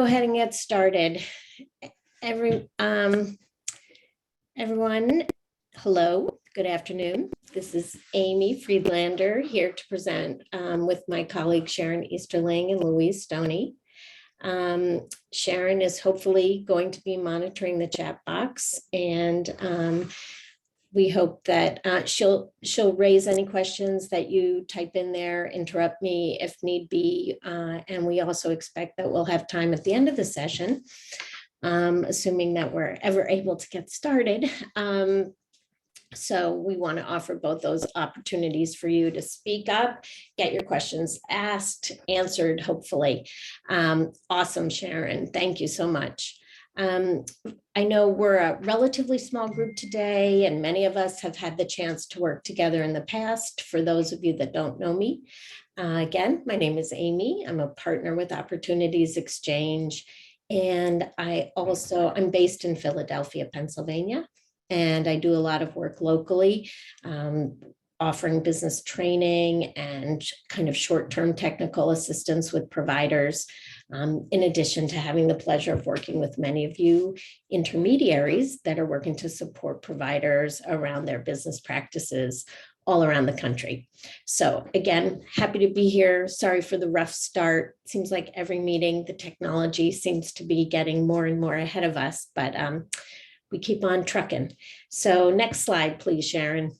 Go ahead and get started. Everyone, hello, good afternoon. This is Amy Friedlander here to present with my colleagues Sharon Easterling and Louise Stoney. Sharon is hopefully going to be monitoring the chat box, and we hope that she'll raise any questions that you type in there, interrupt me if need be, and we also expect that we'll have time at the end of the session, assuming that we're ever able to get started. So we want to offer both those opportunities for you to speak up, get your questions asked, answered, hopefully. Awesome, Sharon. Thank you so much. I know we're a relatively small group today, and many of us have had the chance to work together in the past. For those of you that don't know me, again, my name is Amy. I'm a partner with Opportunities Exchange, and I'm based in Philadelphia, Pennsylvania, and I do a lot of work locally, offering business training and kind of short-term technical assistance with providers, in addition to having the pleasure of working with many of you intermediaries that are working to support providers around their business practices all around the country. So again, happy to be here. Sorry for the rough start. Seems like every meeting, the technology seems to be getting more and more ahead of us, but we keep on trucking. So next slide, please, Sharon.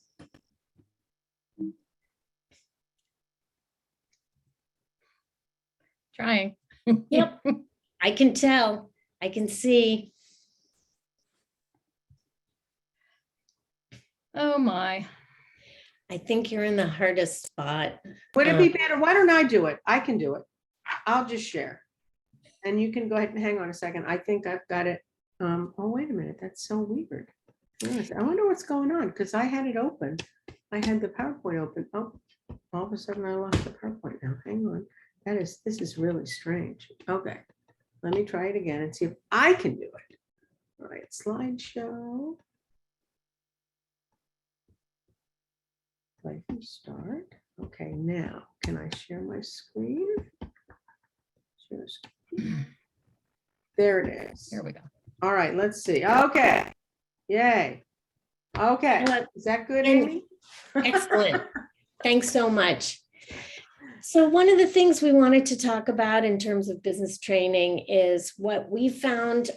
Trying. Yep, I can tell. I can see. Oh my. I think you're in the hardest spot. Would it be better? Why don't I do it? I can do it. I'll just share. And you can go ahead and hang on a second. I think I've got it. Oh, wait a minute. That's so weird. Yes, I wonder what's going on because I had it open. I had the PowerPoint open. Oh, all of a sudden I lost the PowerPoint now. Hang on. This is really strange. Okay, let me try it again and see if I can do it. All right, slideshow. Play from start. Okay, now can I share my screen? Share screen. There it is. Here we go. All right, let's see. Okay, yay. Okay, is that good, Amy? Excellent. Thanks so much. So one of the things we wanted to talk about in terms of business training is what we found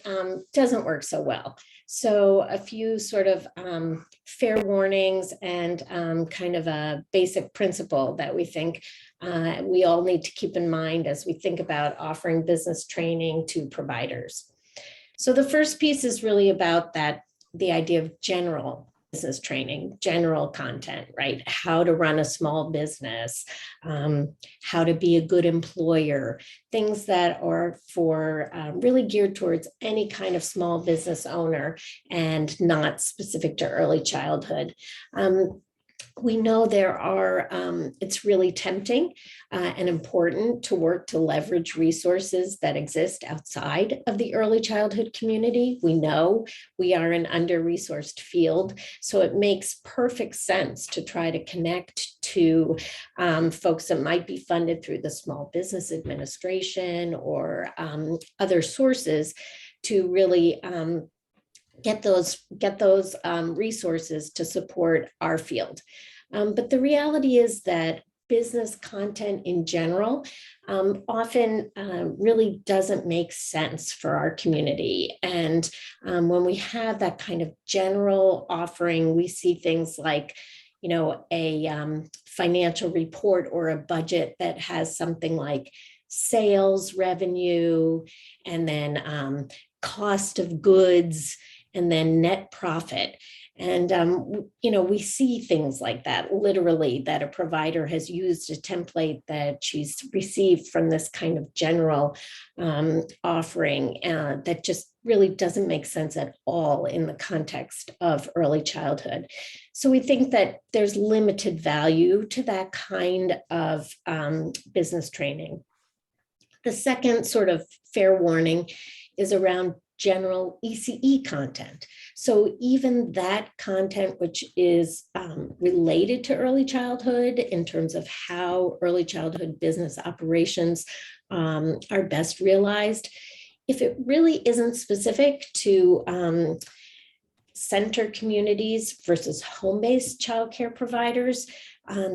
doesn't work so well. So a few sort of fair warnings and kind of a basic principle that we think we all need to keep in mind as we think about offering business training to providers. So the first piece is really about the idea of general business training, general content, right? How to run a small business, how to be a good employer, things that are for really geared towards any kind of small business owner and not specific to early childhood. We know it's really tempting and important to work to leverage resources that exist outside of the early childhood community. We know we are an under-resourced field, so it makes perfect sense to try to connect to folks that might be funded through the Small Business Administration or other sources to really get those resources to support our field. But the reality is that business content in general often really doesn't make sense for our community. And when we have that kind of general offering, we see things like, a financial report or a budget that has something like sales revenue and then cost of goods and then net profit. And, we see things like that, literally, that a provider has used a template that she's received from this kind of general offering that just really doesn't make sense at all in the context of early childhood. So we think that there's limited value to that kind of business training. The second sort of fair warning is around general ECE content. So even that content, which is related to early childhood in terms of how early childhood business operations are best realized, if it really isn't specific to center communities versus home-based childcare providers,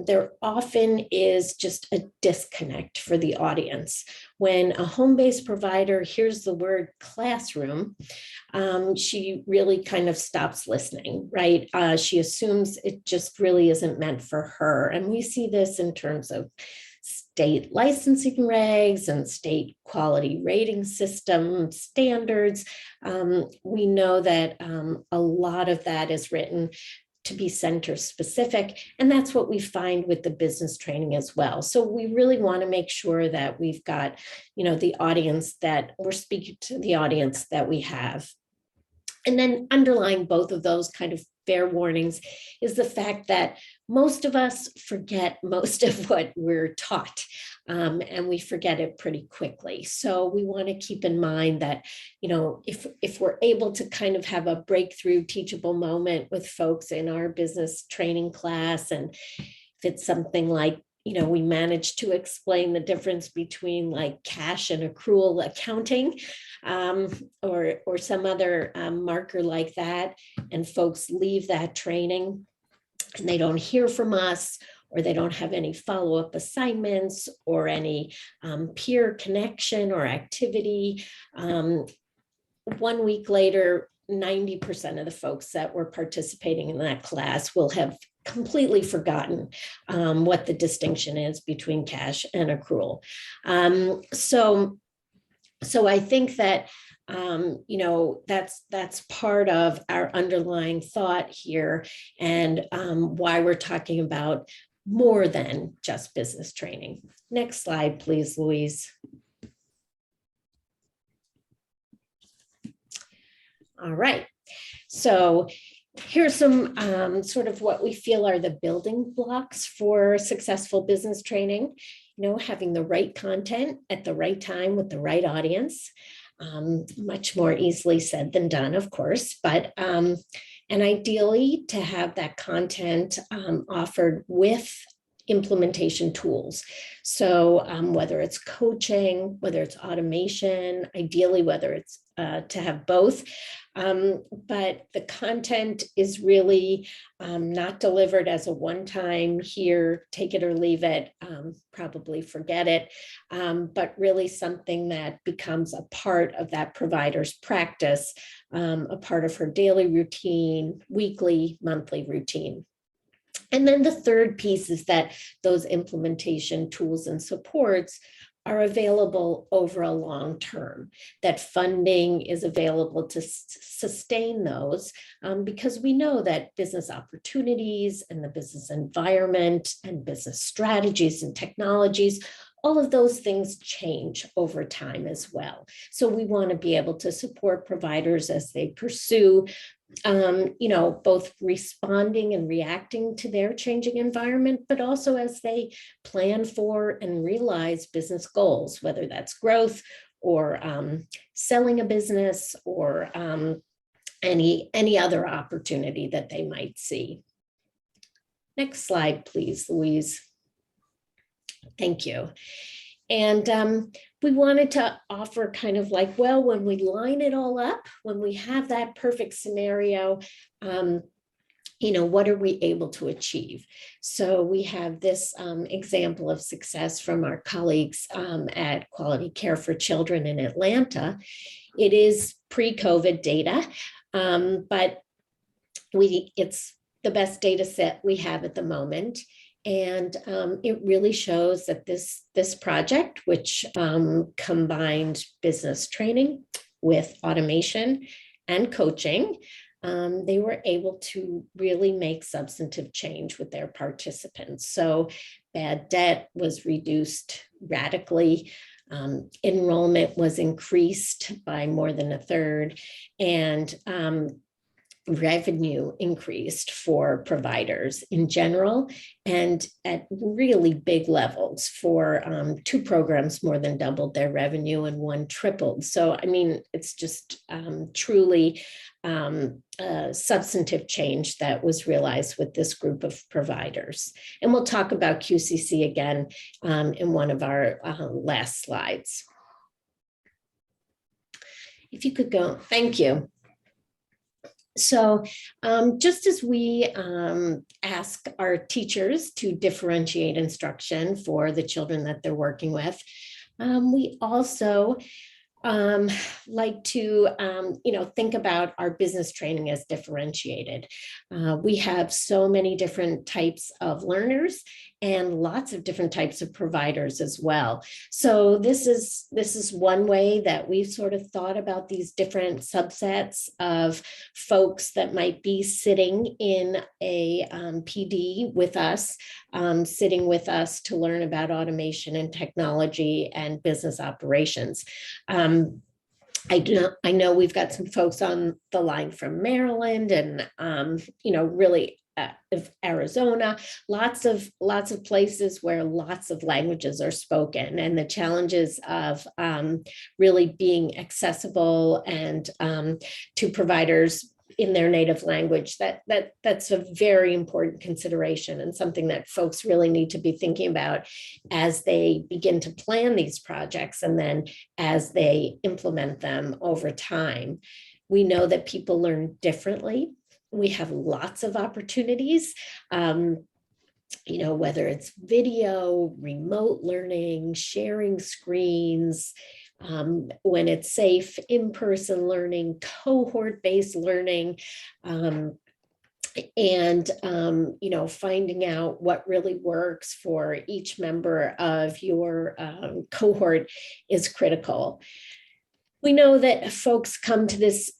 there often is just a disconnect for the audience. When a home-based provider hears the word classroom, she really kind of stops listening, right? She assumes it just really isn't meant for her. And we see this in terms of state licensing regs and state quality rating system standards. We know that a lot of that is written to be center specific. And that's what we find with the business training as well. So we really want to make sure that we've got, the audience, that we're speaking to the audience that we have. And then underlying both of those kind of fair warnings is the fact that most of us forget most of what we're taught, and we forget it pretty quickly. So we want to keep in mind that, if we're able to kind of have a breakthrough teachable moment with folks in our business training class, and if it's something like, we managed to explain the difference between like cash and accrual accounting, or some other marker like that, and folks leave that training and they don't hear from us, or they don't have any follow-up assignments or any peer connection or activity. 1 week later, 90% of the folks that were participating in that class will have completely forgotten what the distinction is between cash and accrual. So I think that that's part of our underlying thought here, and why we're talking about more than just business training. Next slide, please, Louise. All right, so here's some sort of what we feel are the building blocks for successful business training. Having the right content at the right time with the right audience. Much more easily said than done, of course, but and ideally to have that content offered with implementation tools. So whether it's coaching, whether it's automation, ideally whether it's to have both. But the content is really not delivered as a one-time, here, take it or leave it, probably forget it, but really something that becomes a part of that provider's practice, a part of her daily routine, weekly, monthly routine. And then the third piece is that those implementation tools and supports are available over a long term, that funding is available to sustain those, because we know that business opportunities and the business environment and business strategies and technologies, all of those things change over time as well. So we want to be able to support providers as they pursue both responding and reacting to their changing environment, but also as they plan for and realize business goals, whether that's growth or selling a business or any other opportunity that they might see. Next slide, please, Louise. Thank you. And we wanted to offer kind of like, well, when we line it all up, when we have that perfect scenario, what are we able to achieve? So we have this example of success from our colleagues at Quality Care for Children in Atlanta. It is pre-COVID data, but it's the best data set we have at the moment. And it really shows that this project, which combined business training with automation and coaching, they were able to really make substantive change with their participants. So bad debt was reduced radically. Enrollment was increased by more than a third, and revenue increased for providers in general, and at really big levels. For 2 programs more than doubled their revenue and 1 tripled. So, I mean, it's just truly substantive change that was realized with this group of providers. And we'll talk about QCC again in one of our last slides. If you could go, thank you. So just as we ask our teachers to differentiate instruction for the children that they're working with, we also like to, think about our business training as differentiated. We have so many different types of learners and lots of different types of providers as well. So this is one way that we've sort of thought about these different subsets of folks that might be sitting in a PD with us, sitting with us to learn about automation and technology and business operations. I know we've got some folks on the line from Maryland and, really of Arizona, lots of places where lots of languages are spoken, and the challenges of really being accessible and to providers in their native language, that's a very important consideration and something that folks really need to be thinking about as they begin to plan these projects and then as they implement them over time. We know that people learn differently. We have lots of opportunities, whether it's video, remote learning, sharing screens, when it's safe, in-person learning, cohort-based learning, and finding out what really works for each member of your cohort is critical. We know that folks come to these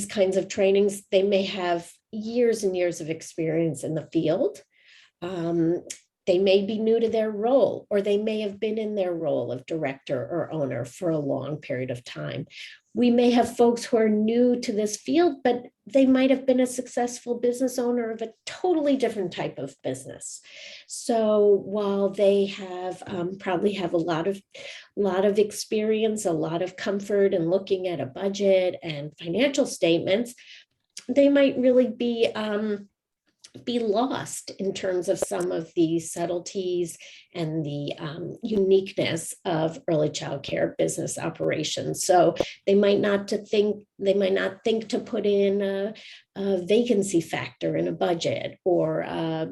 kinds of trainings, they may have years and years of experience in the field. They may be new to their role, or they may have been in their role of director or owner for a long period of time. We may have folks who are new to this field, but they might have been a successful business owner of a totally different type of business. So while they have probably have a lot of experience, a lot of comfort in looking at a budget and financial statements, they might really be lost in terms of some of the subtleties and the uniqueness of early child care business operations. So they might not think to put in a vacancy factor in a budget, or a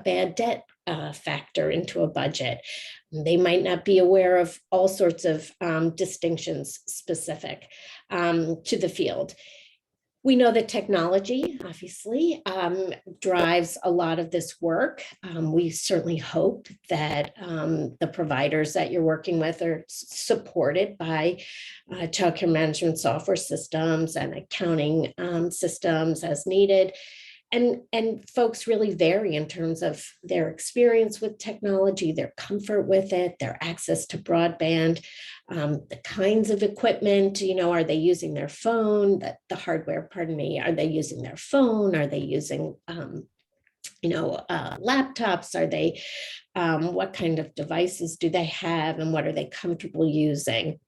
bad debt factor into a budget. They might not be aware of all sorts of distinctions specific to the field. We know that technology, obviously, drives a lot of this work. We certainly hope that the providers that you're working with are supported by childcare management software systems and accounting systems as needed. And folks really vary in terms of their experience with technology, their comfort with it, their access to broadband, the kinds of equipment, are they using their phone, the hardware, are they using their phone? Are they using, laptops? Are they, what kind of devices do they have, and what are they comfortable using?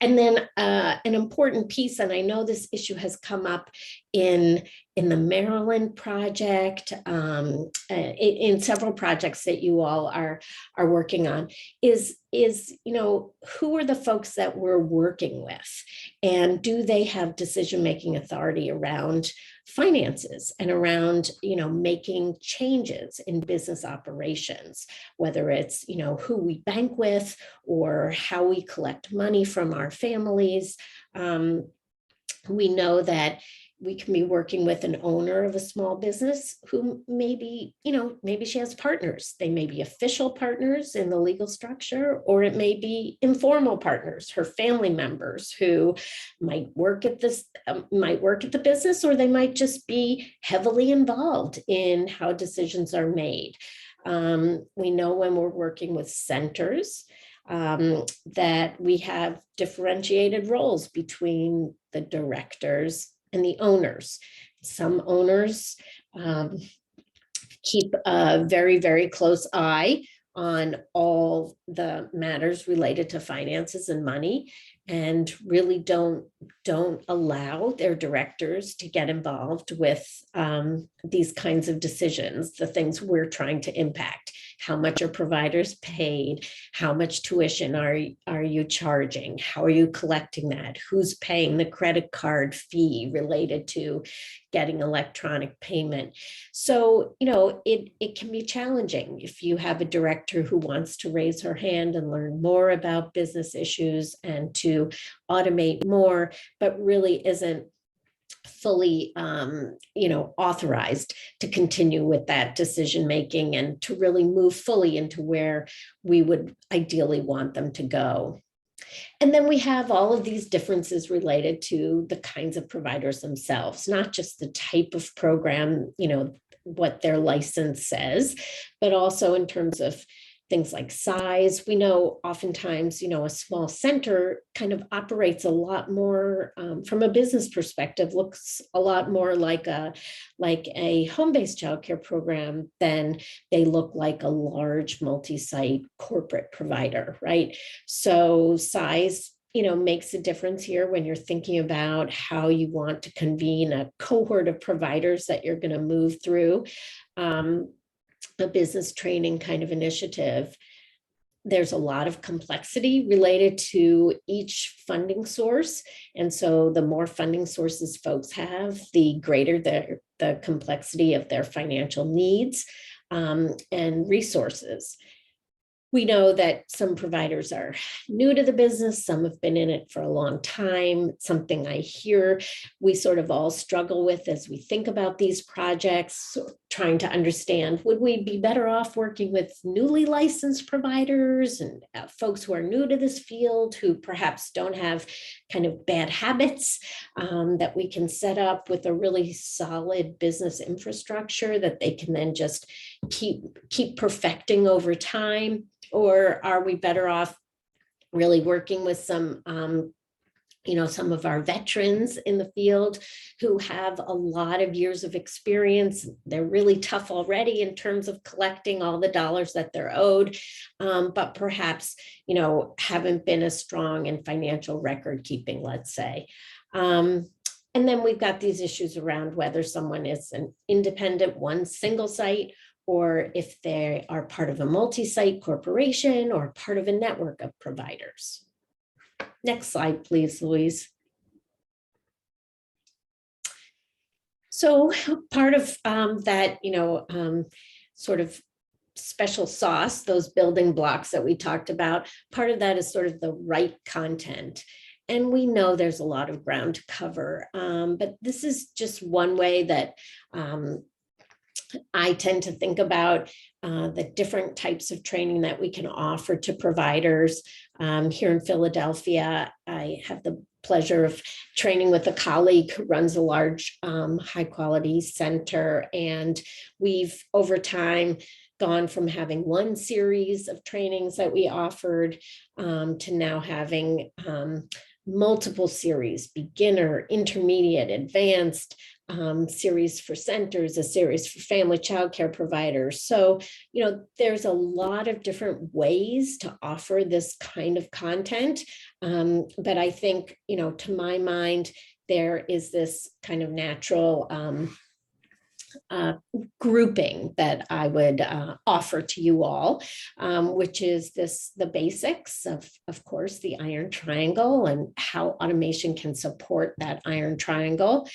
And then an important piece, and I know this issue has come up in the Maryland project, in several projects that you all are working on, is who are the folks that we're working with, and do they have decision-making authority around finances and around making changes in business operations, whether it's who we bank with or how we collect money from our families. We know that we can be working with an owner of a small business who maybe she has partners. They may be official partners in the legal structure, or it may be informal partners, her family members who might work at the business, or they might just be heavily involved in how decisions are made. We know when we're working with centers that we have differentiated roles between the directors and the owners. Some owners keep a very, very close eye on all the matters related to finances and money. and really don't allow their directors to get involved with these kinds of decisions, the things we're trying to impact. How much are providers paid? How much tuition are you charging? How are you collecting that? Who's paying the credit card fee related to getting electronic payment? So, it can be challenging if you have a director who wants to raise her hand and learn more about business issues and to automate more, but really isn't fully authorized to continue with that decision making and to really move fully into where we would ideally want them to go. And then we have all of these differences related to the kinds of providers themselves, not just the type of program, what their license says, but also in terms of things like size. We know oftentimes, a small center kind of operates a lot more from a business perspective, looks a lot more like a home-based childcare program than they look like a large multi-site corporate provider, right? So size makes a difference here when you're thinking about how you want to convene a cohort of providers that you're going to move through a business training kind of initiative. There's a lot of complexity related to each funding source. And so the more funding sources folks have, the greater the complexity of their financial needs and resources. We know that some providers are new to the business. Some have been in it for a long time. Something I hear we sort of all struggle with as we think about these projects, trying to understand, would we be better off working with newly licensed providers and folks who are new to this field, who perhaps don't have kind of bad habits that we can set up with a really solid business infrastructure that they can then just keep perfecting over time? Or are we better off really working with some of our veterans in the field who have a lot of years of experience? They're really tough already in terms of collecting all the dollars that they're owed, but perhaps, haven't been as strong in financial record keeping, let's say. And then we've got these issues around whether someone is an independent, one single site, or if they are part of a multi-site corporation or part of a network of providers. Next slide, please, Louise. So part of that, sort of special sauce, those building blocks that we talked about, part of that is sort of the right content. And we know there's a lot of ground to cover, but this is just one way that I tend to think about the different types of training that we can offer to providers. Here in Philadelphia, I have the pleasure of training with a colleague who runs a large high quality center. And we've over time gone from having one series of trainings that we offered to now having multiple series, beginner, intermediate, advanced, series for centers, a series for family childcare providers. So, there's a lot of different ways to offer this kind of content. But I think, to my mind, there is this kind of natural grouping that I would offer to you all, which is the basics of course, the iron triangle and how automation can support that iron triangle.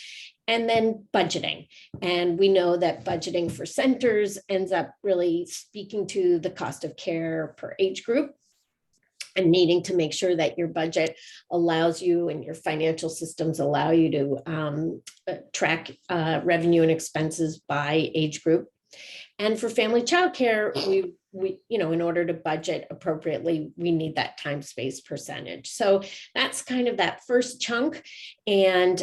And then budgeting. And we know that budgeting for centers ends up really speaking to the cost of care per age group and needing to make sure that your budget allows you and your financial systems allow you to track revenue and expenses by age group. And for family childcare, we in order to budget appropriately, we need that time space percentage. So that's kind of that first chunk. And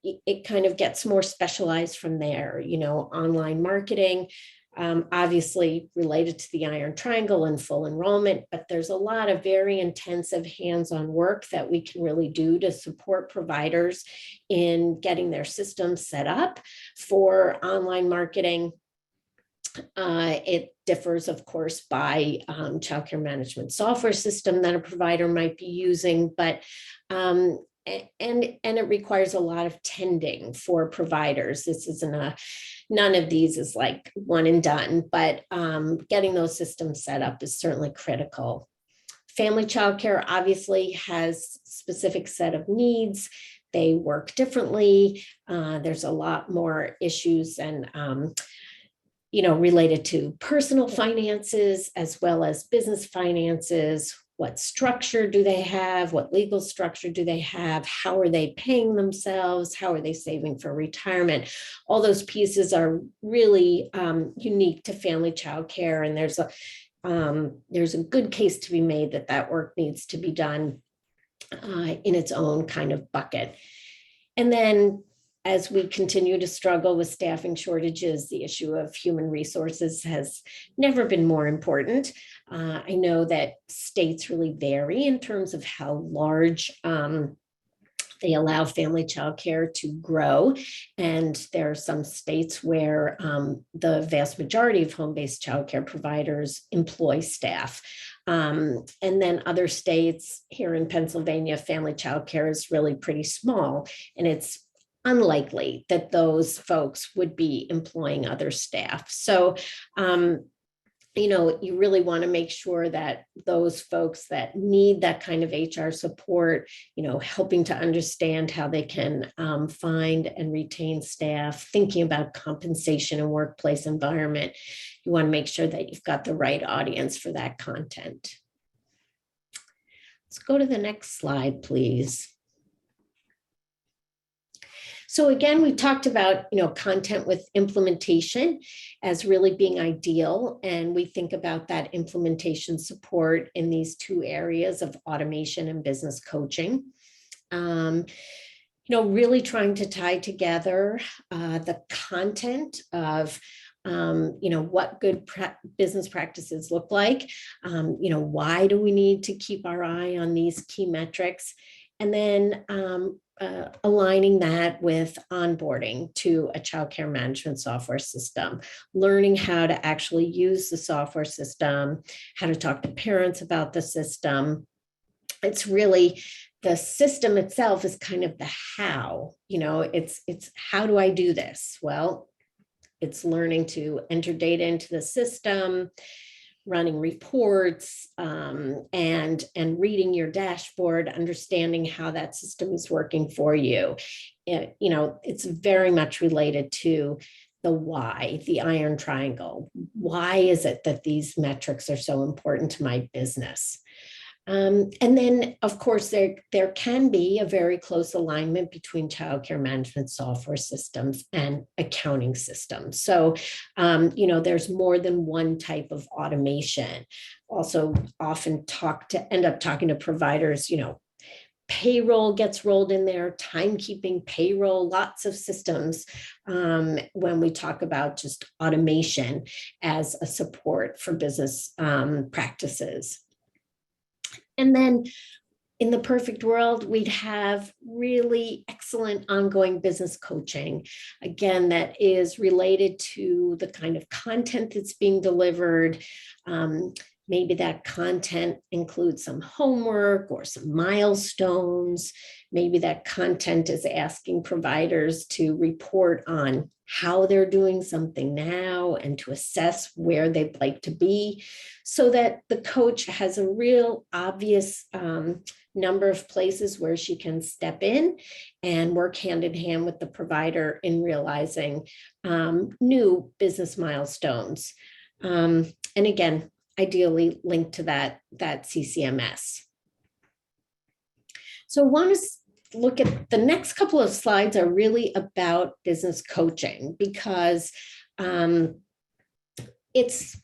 it kind of gets more specialized from there, online marketing, obviously related to the iron triangle and full enrollment, but there's a lot of very intensive hands-on work that we can really do to support providers in getting their systems set up for online marketing. It differs, of course, by childcare management software system that a provider might be using, but and it requires a lot of tending for providers. This isn't none of these is like one and done, but getting those systems set up is certainly critical. Family childcare obviously has specific set of needs. They work differently. There's a lot more issues and related to personal finances as well as business finances. What structure do they have? What legal structure do they have? How are they paying themselves? How are they saving for retirement? All those pieces are really unique to family childcare, and there's a good case to be made that work needs to be done in its own kind of bucket. And then as we continue to struggle with staffing shortages, the issue of human resources has never been more important. I know that states really vary in terms of how large they allow family childcare to grow. And there are some states where the vast majority of home-based childcare providers employ staff. And then other states, here in Pennsylvania, family childcare is really pretty small, and it's unlikely that those folks would be employing other staff. So, you really want to make sure that those folks that need that kind of HR support, helping to understand how they can find and retain staff, thinking about compensation and workplace environment, you want to make sure that you've got the right audience for that content. Let's go to the next slide, please. So again, we talked about, content with implementation as really being ideal. And we think about that implementation support in these two areas of automation and business coaching. Really trying to tie together the content of what good business practices look like. Why do we need to keep our eye on these key metrics? And then aligning that with onboarding to a childcare management software system, learning how to actually use the software system, how to talk to parents about the system. It's really, the system itself is kind of the how, it's how do I do this? Well, it's learning to enter data into the system, running reports, and reading your dashboard, understanding how that system is working for you. It's very much related to the why, the iron triangle. Why is it that these metrics are so important to my business? And then, of course, there can be a very close alignment between childcare management software systems and accounting systems. So, there's more than one type of automation. Also, often end up talking to providers, payroll gets rolled in there, timekeeping, payroll, lots of systems when we talk about just automation as a support for business practices. And then in the perfect world, we'd have really excellent ongoing business coaching, again, that is related to the kind of content that's being delivered. Maybe that content includes some homework or some milestones. Maybe that content is asking providers to report on how they're doing something now and to assess where they'd like to be, so that the coach has a real obvious number of places where she can step in and work hand in hand with the provider in realizing new business milestones. And again, ideally linked to that CCMS. So I want to look at the next couple of slides are really about business coaching, because it's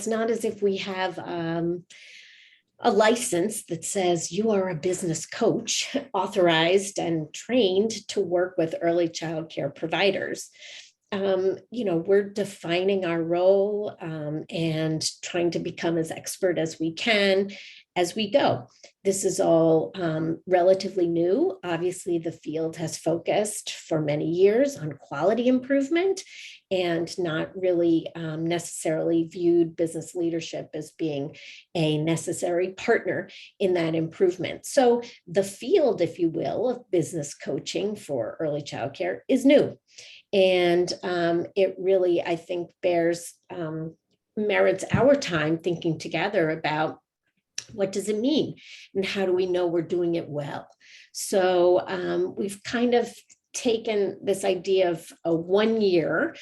not as if we have a license that says you are a business coach authorized and trained to work with early child care providers. We're defining our role and trying to become as expert as we can. as we go. This is all relatively new. Obviously, the field has focused for many years on quality improvement and not really necessarily viewed business leadership as being a necessary partner in that improvement. So the field, if you will, of business coaching for early childcare is new. And it really, I think, merits our time thinking together about what does it mean and how do we know we're doing it well. So we've kind of taken this idea of a 1-year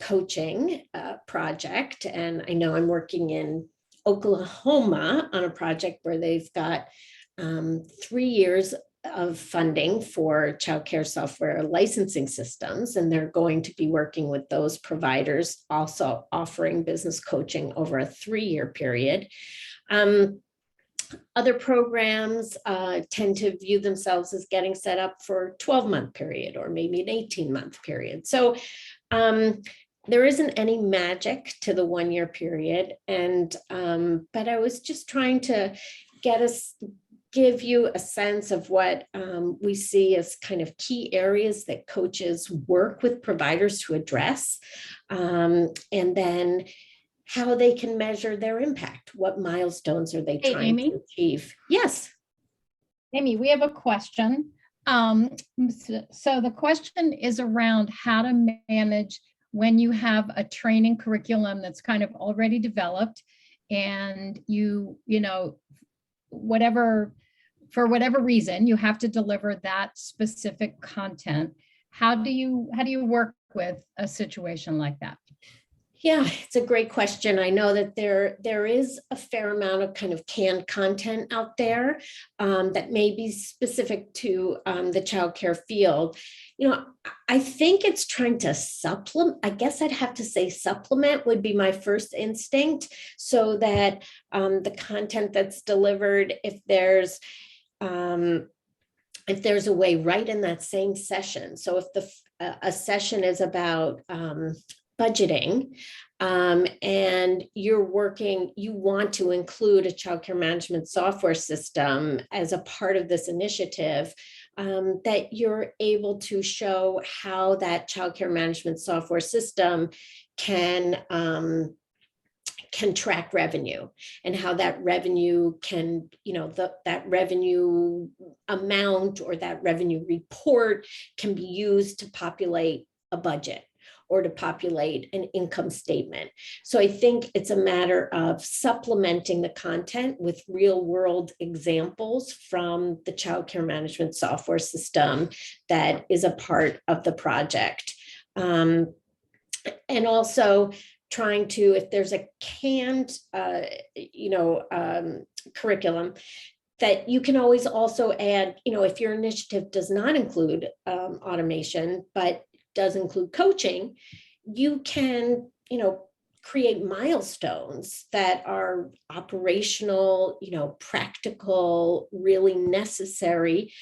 coaching project, and I know I'm working in Oklahoma on a project where they've got 3 years of funding for childcare software licensing systems, and they're going to be working with those providers, also offering business coaching over a 3-year period. Other programs tend to view themselves as getting set up for a 12-month period or maybe an 18-month period. So there isn't any magic to the 1-year period. And but I was just trying to give you a sense of what we see as kind of key areas that coaches work with providers to address, and then how they can measure their impact. What milestones are they trying to achieve? Yes. Amy, we have a question. So the question is around how to manage when you have a training curriculum that's kind of already developed and you know, for whatever reason, you have to deliver that specific content. How do you work with a situation like that? Yeah, it's a great question. I know that there is a fair amount of kind of canned content out there that may be specific to the childcare field. You know, I think it's trying to supplement. I guess I'd have to say supplement would be my first instinct, so that the content that's delivered, if there's a way right in that same session. So if a session is about budgeting, and you want to include a childcare management software system as a part of this initiative, that you're able to show how that childcare management software system can track revenue, and how that revenue can, that revenue amount or that revenue report can be used to populate a budget or to populate an income statement. So I think it's a matter of supplementing the content with real world examples from the childcare management software system that is a part of the project. And also trying to, if there's a canned, curriculum, that you can always also add, if your initiative does not include automation, but does include coaching, you can, create milestones that are operational, practical, really necessary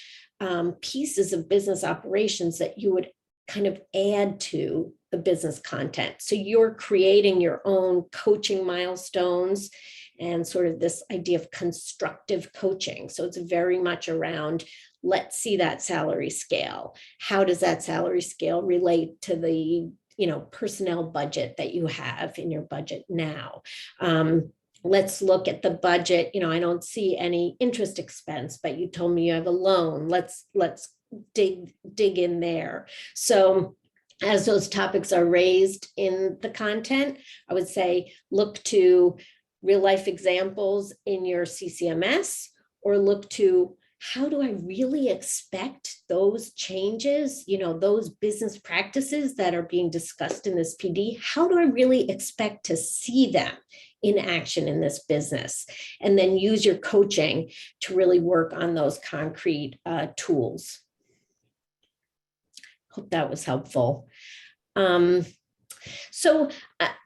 pieces of business operations that you would kind of add to the business content. So you're creating your own coaching milestones and sort of this idea of constructive coaching. So it's very much around, let's see that salary scale. How does that salary scale relate to the, personnel budget that you have in your budget now? Let's look at the budget. I don't see any interest expense, but you told me you have a loan. Let's dig in there. So as those topics are raised in the content, I would say look to real life examples in your CCMS, or look to, how do I really expect those changes, those business practices that are being discussed in this PD, how do I really expect to see them in action in this business? And then use your coaching to really work on those concrete tools. Hope that was helpful. So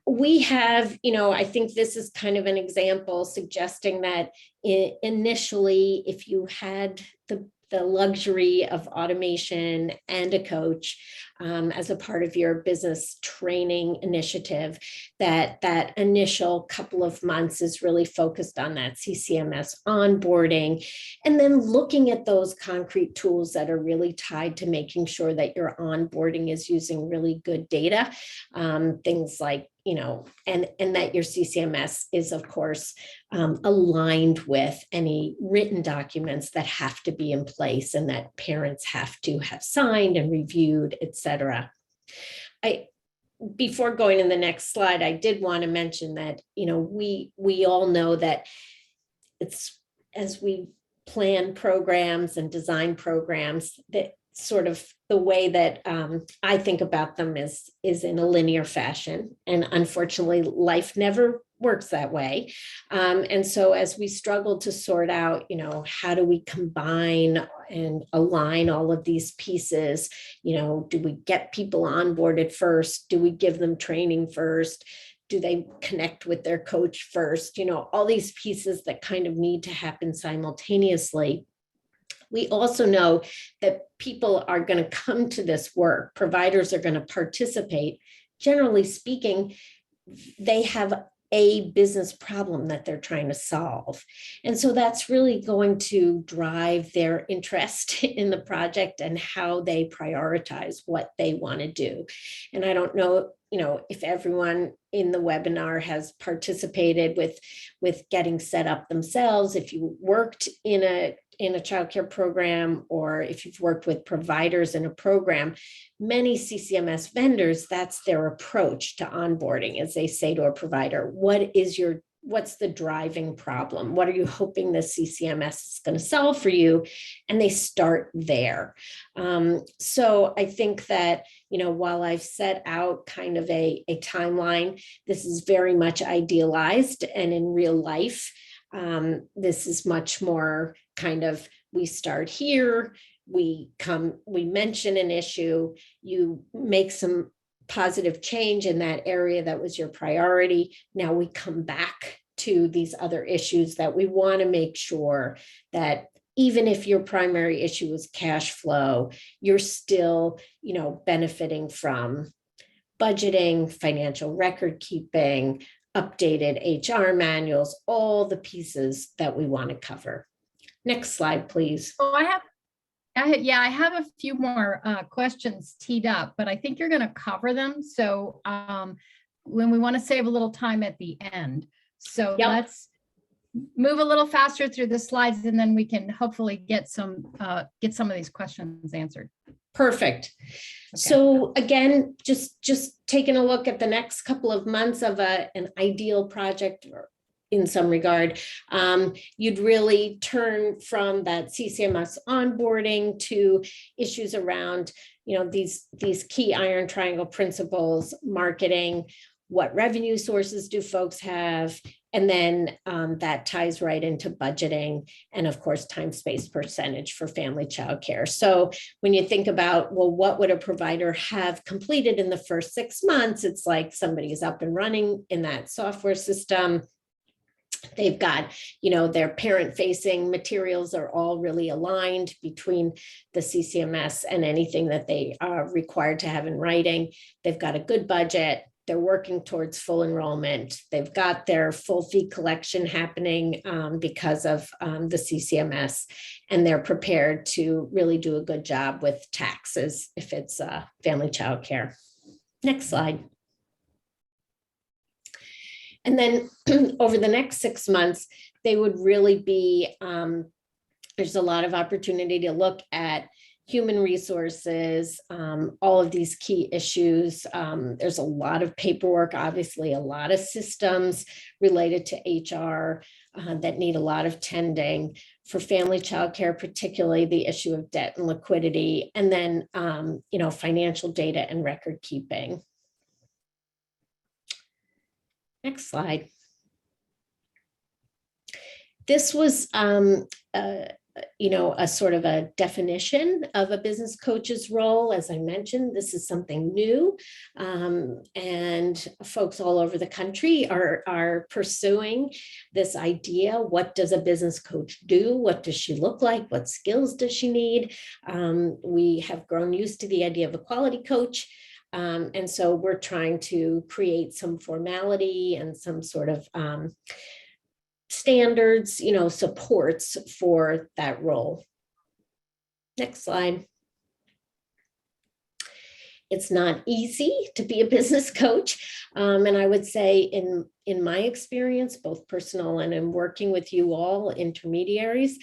we have, I think this is kind of an example suggesting that initially, if you had the luxury of automation and a coach as a part of your business training initiative, that initial couple of months is really focused on that CCMS onboarding, and then looking at those concrete tools that are really tied to making sure that your onboarding is using really good data, things like, and that your CCMS is, of course, aligned with any written documents that have to be in place and that parents have to have signed and reviewed, et cetera. Before going to the next slide, I did want to mention that, we all know that it's, as we plan programs and design programs, that sort of the way that I think about them is in a linear fashion. And unfortunately, life never works that way. And so as we struggle to sort out, how do we combine and align all of these pieces? Do we get people onboarded first? Do we give them training first? Do they connect with their coach first? All these pieces that kind of need to happen simultaneously. We also know that people are going to come to this work. Providers are going to participate. Generally speaking, they have a business problem that they're trying to solve. And so that's really going to drive their interest in the project and how they prioritize what they want to do. And I don't know, if everyone in the webinar has participated with getting set up themselves, if you worked in a childcare program, or if you've worked with providers in a program, many CCMS vendors, that's their approach to onboarding, as they say to a provider, what's the driving problem? What are you hoping the CCMS is going to solve for you? And they start there. So I think that, while I've set out kind of a timeline, this is very much idealized, and in real life, this is much more kind of, we start here, we mention an issue, you make some positive change in that area that was your priority. Now we come back to these other issues that we want to make sure that even if your primary issue is cash flow, you're still, benefiting from budgeting, financial record keeping, updated HR manuals, all the pieces that we want to cover. Next slide, please. Oh, I have a few more questions teed up, but I think you're going to cover them. So when we want to save a little time at the end. So let's move a little faster through the slides, and then we can hopefully get some of these questions answered. Perfect. Okay. So again, just taking a look at the next couple of months of an ideal project, or in some regard, you'd really turn from that CCMS onboarding to issues around, these key iron triangle principles: marketing, what revenue sources do folks have, and then that ties right into budgeting, and of course, time space percentage for family childcare. So when you think about, well, what would a provider have completed in the first 6 months? It's like somebody is up and running in that software system. They've got, their parent-facing materials are all really aligned between the CCMS and anything that they are required to have in writing. They've got a good budget. They're working towards full enrollment. They've got their full fee collection happening because of the CCMS, and they're prepared to really do a good job with taxes if it's family childcare. Next slide. And then over the next 6 months, they would really be, there's a lot of opportunity to look at human resources, all of these key issues. There's a lot of paperwork, obviously, a lot of systems related to HR that need a lot of tending. For family childcare, particularly the issue of debt and liquidity, and then, financial data and record keeping. Next slide. This was a sort of a definition of a business coach's role. As I mentioned, this is something new, and folks all over the country are pursuing this idea. What does a business coach do? What does she look like? What skills does she need? We have grown used to the idea of a quality coach. And so we're trying to create some formality and some sort of standards, supports for that role. Next slide. It's not easy to be a business coach. And I would say in my experience, both personal and in working with you all intermediaries,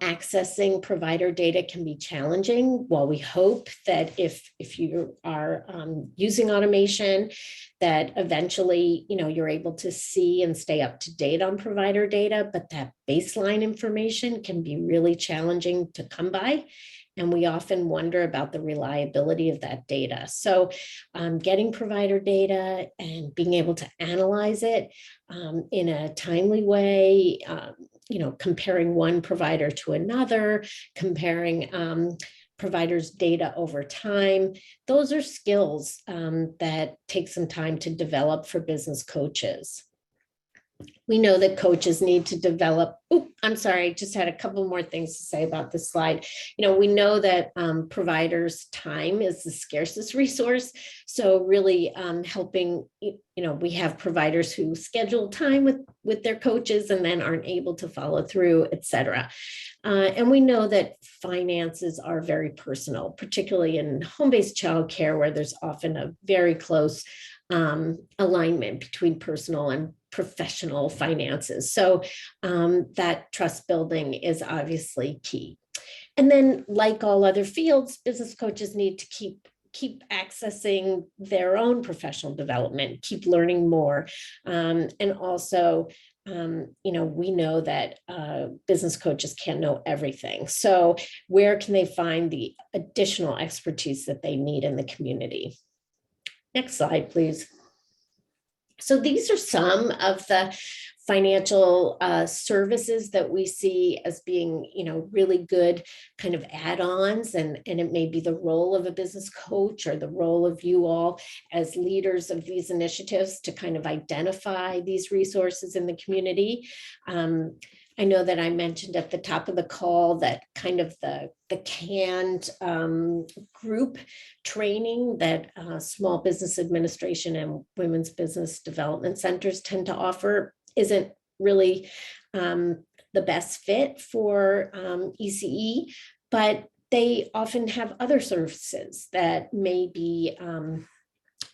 accessing provider data can be challenging. While we hope that if you are using automation, that eventually, you're able to see and stay up to date on provider data, but that baseline information can be really challenging to come by. And we often wonder about the reliability of that data. So getting provider data and being able to analyze it in a timely way, comparing one provider to another, comparing providers' data over time. Those are skills that take some time to develop for business coaches. We know that coaches need to develop. I'm sorry, I just had a couple more things to say about this slide. We know that providers' time is the scarcest resource. So really helping, we have providers who schedule time with their coaches and then aren't able to follow through, et cetera. And we know that finances are very personal, particularly in home-based childcare, where there's often a very close alignment between personal and professional finances. So that trust building is obviously key. And then, like all other fields, business coaches need to keep accessing their own professional development, keep learning more. And also, we know that business coaches can't know everything. So where can they find the additional expertise that they need in the community? Next slide, please. So these are some of the financial services that we see as being, really good kind of add-ons, and it may be the role of a business coach or the role of you all as leaders of these initiatives to kind of identify these resources in the community. I know that I mentioned at the top of the call that kind of the canned group training that Small Business Administration and Women's Business Development Centers tend to offer isn't really the best fit for ECE, but they often have other services that may be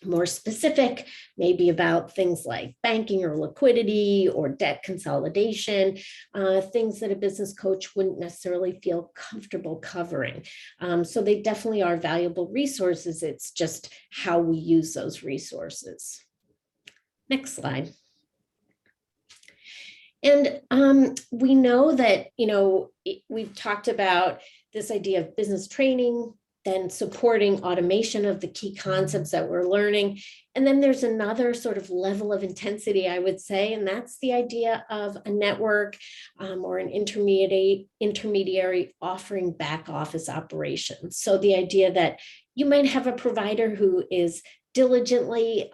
more specific, maybe about things like banking or liquidity or debt consolidation, things that a business coach wouldn't necessarily feel comfortable covering. So they definitely are valuable resources. It's just how we use those resources. Next slide. And we know that, we've talked about this idea of business training, then supporting automation of the key concepts that we're learning. And then there's another sort of level of intensity, I would say, and that's the idea of a network or an intermediary offering back office operations. So the idea that you might have a provider who is diligently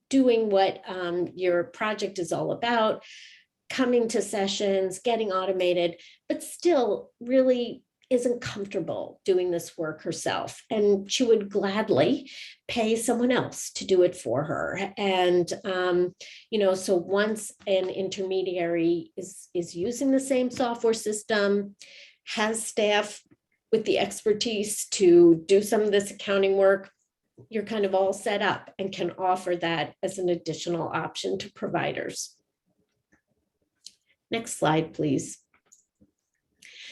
doing what your project is all about, coming to sessions, getting automated, but still really isn't comfortable doing this work herself. And she would gladly pay someone else to do it for her. And, so once an intermediary is using the same software system, has staff with the expertise to do some of this accounting work, you're kind of all set up and can offer that as an additional option to providers. Next slide, please.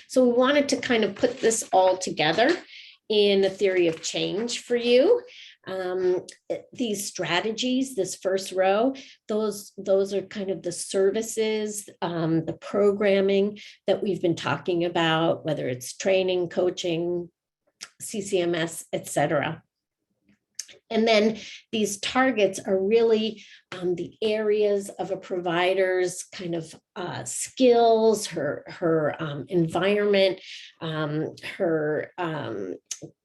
So we wanted to kind of put this all together in a theory of change for you. These strategies, this first row, those are kind of the services, the programming that we've been talking about, whether it's training, coaching, CCMS, et cetera. And then these targets are really the areas of a provider's kind of skills, her environment, her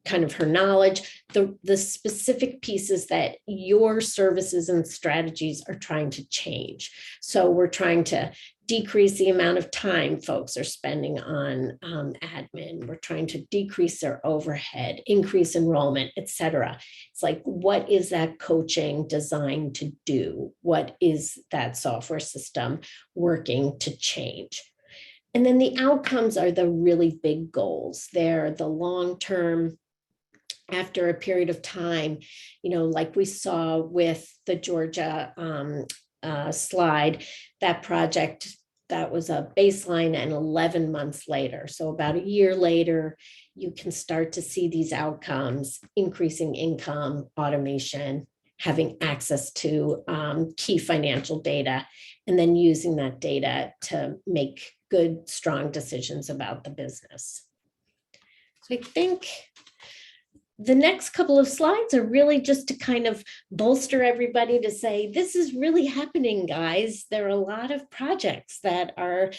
kind of her knowledge, the specific pieces that your services and strategies are trying to change. So we're trying to decrease the amount of time folks are spending on admin. We're trying to decrease their overhead, increase enrollment, et cetera. It's like, what is that coaching designed to do? What is that software system working to change? And then the outcomes are the really big goals. They're the long-term, after a period of time, like we saw with the Georgia slide, that project, that was a baseline, and 11 months later, so about a year later, you can start to see these outcomes: increasing income, automation, having access to key financial data, and then using that data to make good, strong decisions about the business. So I think the next couple of slides are really just to kind of bolster everybody to say, this is really happening, guys. There are a lot of projects that are,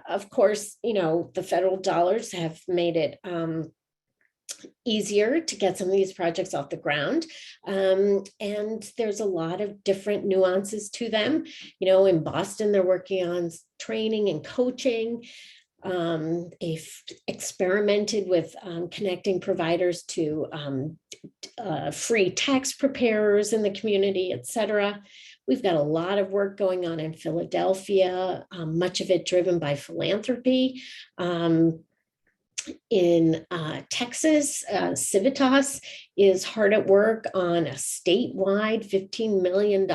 of course, the federal dollars have made it easier to get some of these projects off the ground. And there's a lot of different nuances to them. In Boston, they're working on training and coaching. They've experimented with connecting providers to free tax preparers in the community, et cetera. We've got a lot of work going on in Philadelphia, much of it driven by philanthropy. In Texas, Civitas is hard at work on a statewide $15 million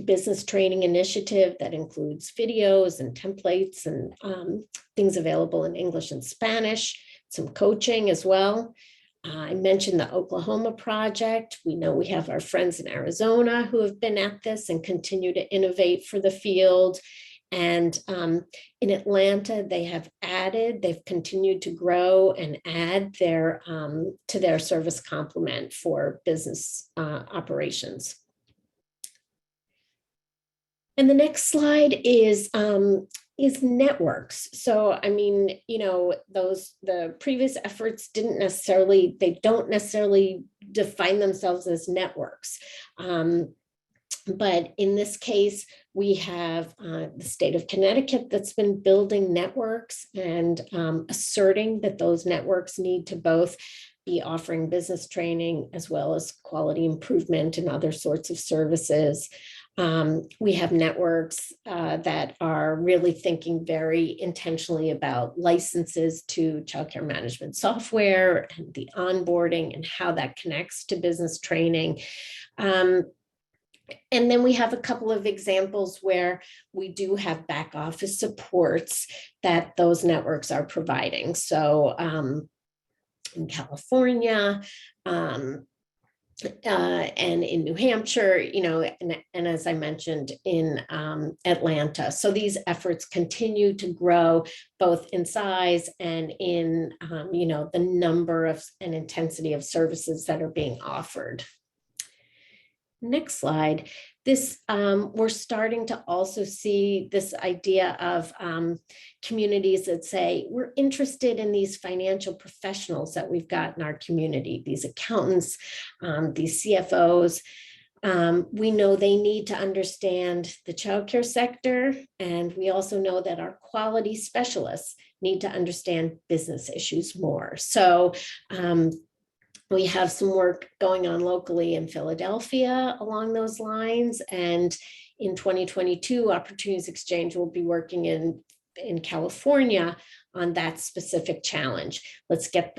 business training initiative that includes videos and templates and things available in English and Spanish, some coaching as well. I mentioned the Oklahoma project. We know we have our friends in Arizona who have been at this and continue to innovate for the field. And in Atlanta, they've continued to grow and add to their service complement for business operations. And the next slide is networks. So, I mean, the previous efforts don't necessarily define themselves as networks. But in this case, we have the state of Connecticut that's been building networks and asserting that those networks need to both be offering business training as well as quality improvement and other sorts of services. We have networks that are really thinking very intentionally about licenses to childcare management software and the onboarding and how that connects to business training. And then we have a couple of examples where we do have back office supports that those networks are providing. So in California and in New Hampshire, and as I mentioned, in Atlanta. So these efforts continue to grow both in size and in, the number of and intensity of services that are being offered. Next slide. This, we're starting to also see this idea of communities that say, we're interested in these financial professionals that we've got in our community, these accountants, these CFOs. We know they need to understand the childcare sector, and we also know that our quality specialists need to understand business issues more. So we have some work going on locally in Philadelphia along those lines. And in 2022, Opportunities Exchange will be working in California on that specific challenge. Let's get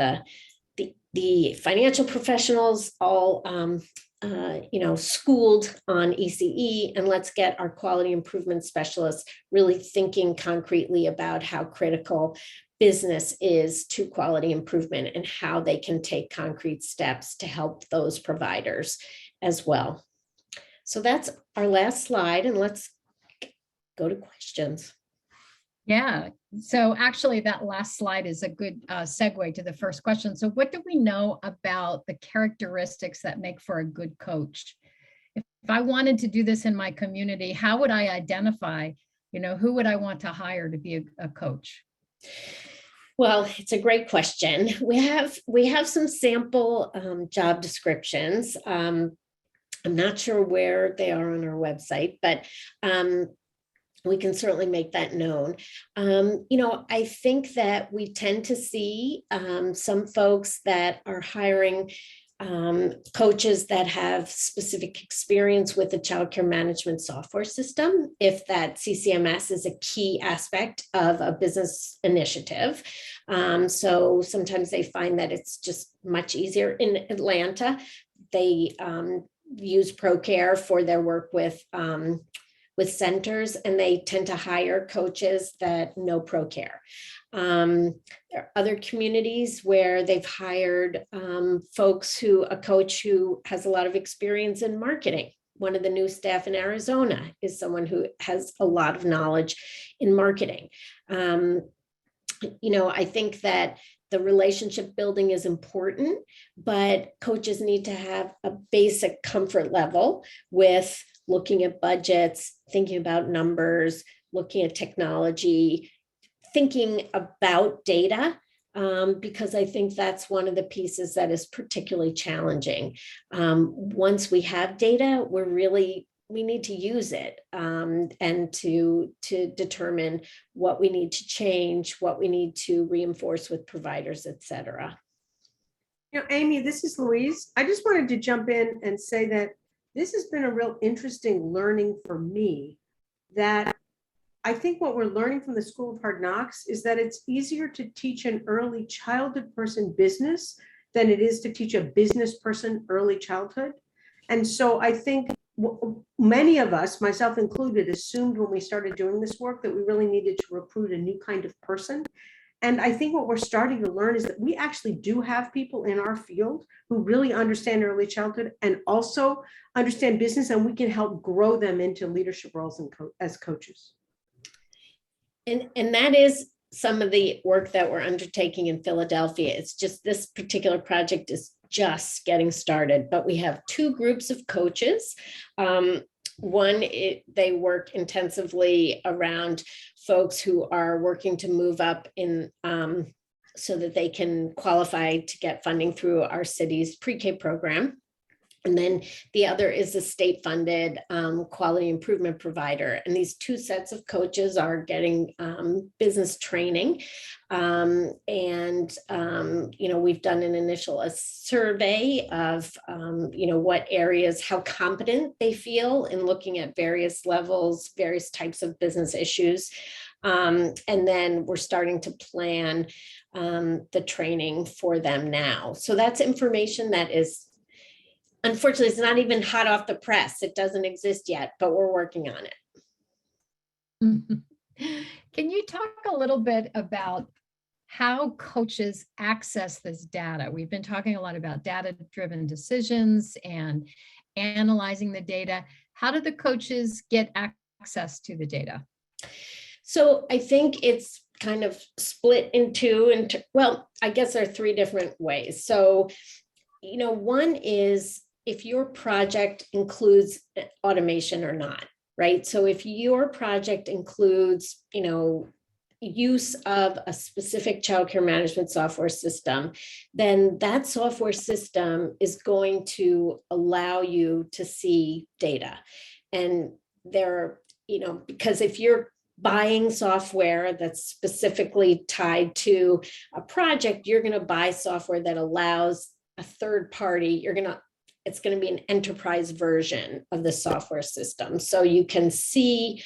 the financial professionals all schooled on ECE, and let's get our quality improvement specialists really thinking concretely about how critical business is to quality improvement and how they can take concrete steps to help those providers as well. So that's our last slide, and let's go to questions. Yeah, so actually that last slide is a good segue to the first question. So what do we know about the characteristics that make for a good coach? If I wanted to do this in my community, how would I identify, who would I want to hire to be a coach? Well, it's a great question. We have some sample job descriptions. I'm not sure where they are on our website, but we can certainly make that known. I think that we tend to see some folks that are hiring coaches that have specific experience with the childcare management software system, if that CCMS is a key aspect of a business initiative. So sometimes they find that it's just much easier. In Atlanta, they use ProCare for their work with centers, and they tend to hire coaches that know ProCare. There are other communities where they've hired a coach who has a lot of experience in marketing. One of the new staff in Arizona is someone who has a lot of knowledge in marketing. I think that the relationship building is important, but coaches need to have a basic comfort level with looking at budgets, thinking about numbers, looking at technology, thinking about data, because I think that's one of the pieces that is particularly challenging. Once we have data, we need to use it and to determine what we need to change, what we need to reinforce with providers, et cetera. Amy, this is Louise. I just wanted to jump in and say that this has been a real interesting learning for me, that I think what we're learning from the School of Hard Knocks is that it's easier to teach an early childhood person business than it is to teach a business person early childhood. And so I think many of us, myself included, assumed when we started doing this work that we really needed to recruit a new kind of person. And I think what we're starting to learn is that we actually do have people in our field who really understand early childhood and also understand business, and we can help grow them into leadership roles as coaches. And that is some of the work that we're undertaking in Philadelphia. It's just this particular project is just getting started, but we have two groups of coaches. One, they work intensively around folks who are working to move up in so that they can qualify to get funding through our city's pre-K program. And then the other is a state-funded quality improvement provider. And these two sets of coaches are getting business training. We've done an initial survey of, what areas, how competent they feel in looking at various levels, various types of business issues. And then we're starting to plan the training for them now. So that's information that is, unfortunately, it's not even hot off the press. It doesn't exist yet, but we're working on it. Can you talk a little bit about how coaches access this data? We've been talking a lot about data-driven decisions and analyzing the data. How do the coaches get access to the data? So I think it's kind of split into, well, I guess there are three different ways. So, one is if your project includes automation or not, right? So if your project includes, use of a specific childcare management software system, then that software system is going to allow you to see data. And because if you're buying software that's specifically tied to a project, you're going to buy software that allows a third party, it's going to be an enterprise version of the software system. So you can see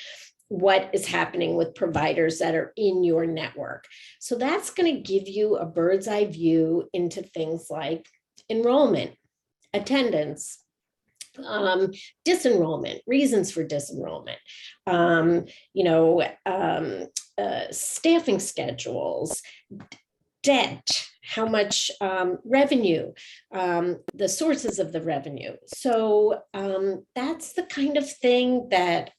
what is happening with providers that are in your network. So that's going to give you a bird's eye view into things like enrollment, attendance, disenrollment, reasons for disenrollment, staffing schedules, debt, how much revenue, the sources of the revenue. So that's the kind of thing that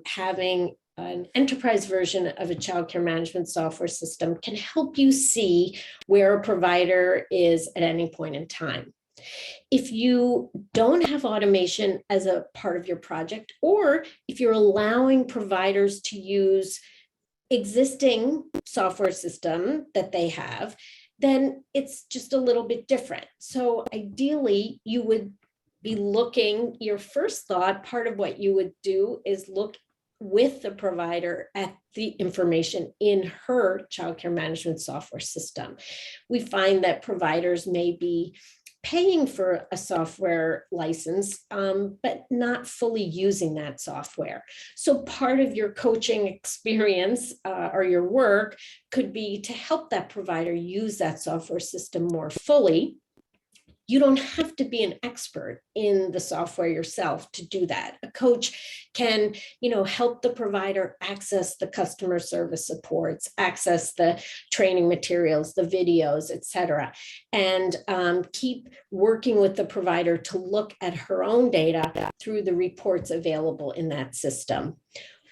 having an enterprise version of a childcare management software system can help you see where a provider is at any point in time. If you don't have automation as a part of your project, or if you're allowing providers to use existing software system that they have, then it's just a little bit different. So ideally, you would be looking, your first thought, part of what you would do is look with the provider at the information in her childcare management software system. We find that providers may be paying for a software license, but not fully using that software. So part of your coaching experience or your work could be to help that provider use that software system more fully. You don't have to be an expert in the software yourself to do that. A coach can, help the provider access the customer service supports, access the training materials, the videos, et cetera, and keep working with the provider to look at her own data through the reports available in that system.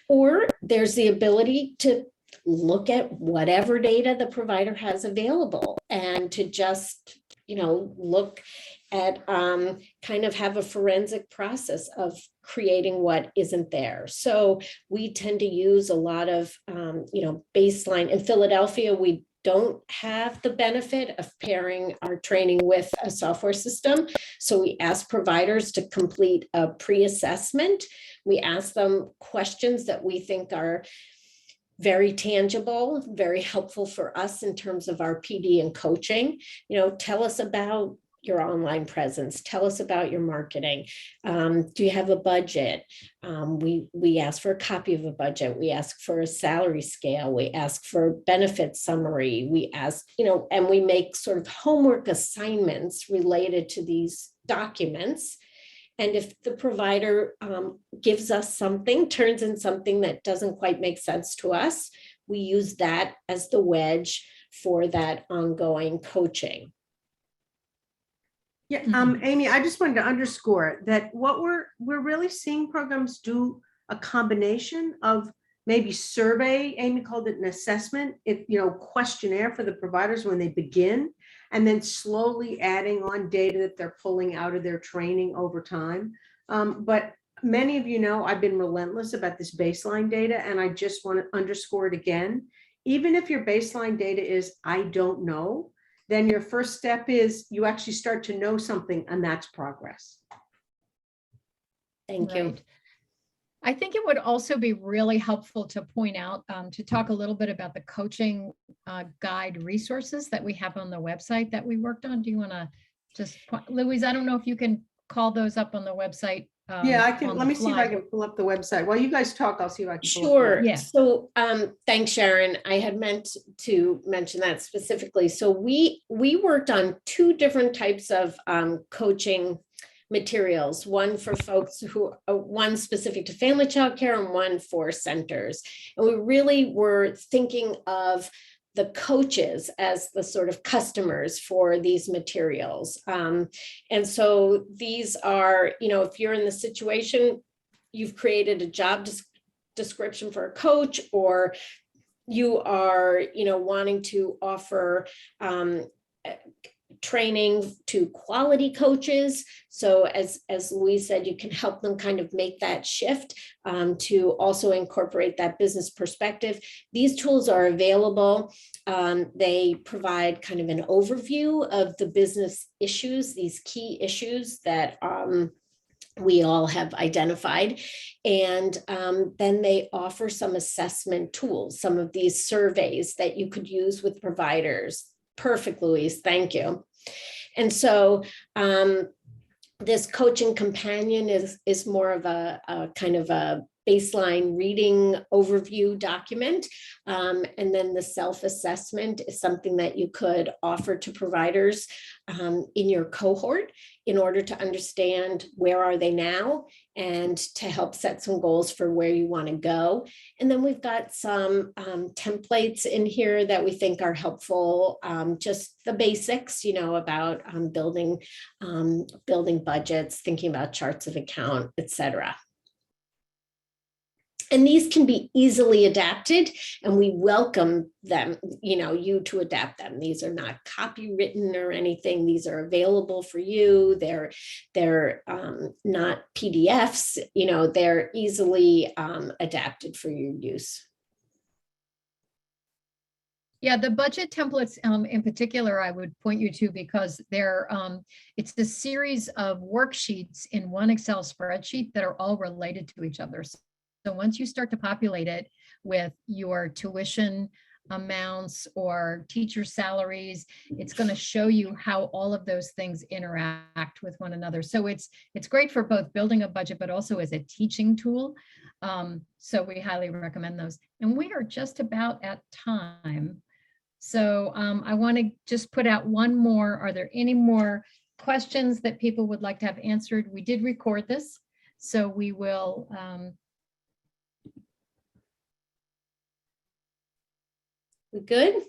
Or there's the ability to look at whatever data the provider has available and to just look at kind of have a forensic process of creating what isn't there. So we tend to use a lot of, baseline. In Philadelphia, we don't have the benefit of pairing our training with a software system. So we ask providers to complete a pre-assessment. We ask them questions that we think are very tangible, very helpful for us in terms of our PD and coaching. Tell us about your online presence. Tell us about your marketing. Do you have a budget? We ask for a copy of a budget. We ask for a salary scale. We ask for a benefit summary. We ask, and we make sort of homework assignments related to these documents. And if the provider gives us something, turns in something that doesn't quite make sense to us, we use that as the wedge for that ongoing coaching. Yeah, Amy, I just wanted to underscore that what we're really seeing programs do a combination of maybe survey, Amy called it an assessment, questionnaire for the providers when they begin, and then slowly adding on data that they're pulling out of their training over time. But many of I've been relentless about this baseline data, and I just want to underscore it again. Even if your baseline data is, I don't know, then your first step is you actually start to know something, and that's progress. Thank you. I think it would also be really helpful to point out, to talk a little bit about the coaching guide resources that we have on the website that we worked on. Do you want to just, Louise, I don't know if you can call those up on the website. Yeah, I can. Let me see if I can pull up the website. While you guys talk, I'll see if I can. Sure. Yeah. So thanks, Sharon. I had meant to mention that specifically. So we worked on two different types of coaching materials, one for folks who, one specific to family child care and one for centers. And we really were thinking of the coaches as the sort of customers for these materials. And so these are, if you're in the situation, you've created a job description for a coach, or you are, wanting to offer training to quality coaches. So as Louise said, you can help them kind of make that shift to also incorporate that business perspective. These tools are available. They provide kind of an overview of the business issues, these key issues that we all have identified. And then they offer some assessment tools, some of these surveys that you could use with providers. Perfect, Louise, thank you. And so this coaching companion is more of a kind of a baseline reading overview document. And then the self-assessment is something that you could offer to providers in your cohort in order to understand where are they now and to help set some goals for where you want to go. And then we've got some templates in here that we think are helpful, just the basics, about building budgets, thinking about charts of account, et cetera. And these can be easily adapted, and we welcome them, you to adapt them. These are not copywritten or anything. These are available for you. They're not PDFs, they're easily adapted for your use. Yeah, the budget templates in particular, I would point you to because it's the series of worksheets in one Excel spreadsheet that are all related to each other. So once you start to populate it with your tuition amounts or teacher salaries, it's going to show you how all of those things interact with one another. So it's great for both building a budget, but also as a teaching tool. So we highly recommend those. And we are just about at time. So I want to just put out one more. Are there any more questions that people would like to have answered? We did record this, so we will. We good?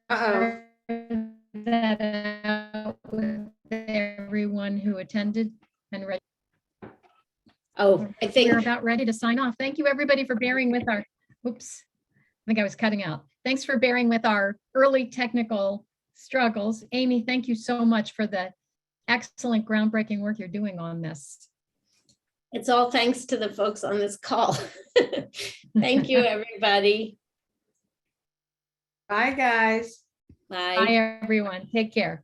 Uh-oh. That out with everyone who attended and read. Oh, I think We're about ready to sign off. Thank you, everybody, for bearing with our, oops, I think I was cutting out. Thanks for bearing with our early technical struggles. Amy, thank you so much for the excellent groundbreaking work you're doing on this. it's all thanks to the folks on this call. Thank you, everybody. Bye, guys. Bye. Bye, everyone. Take care.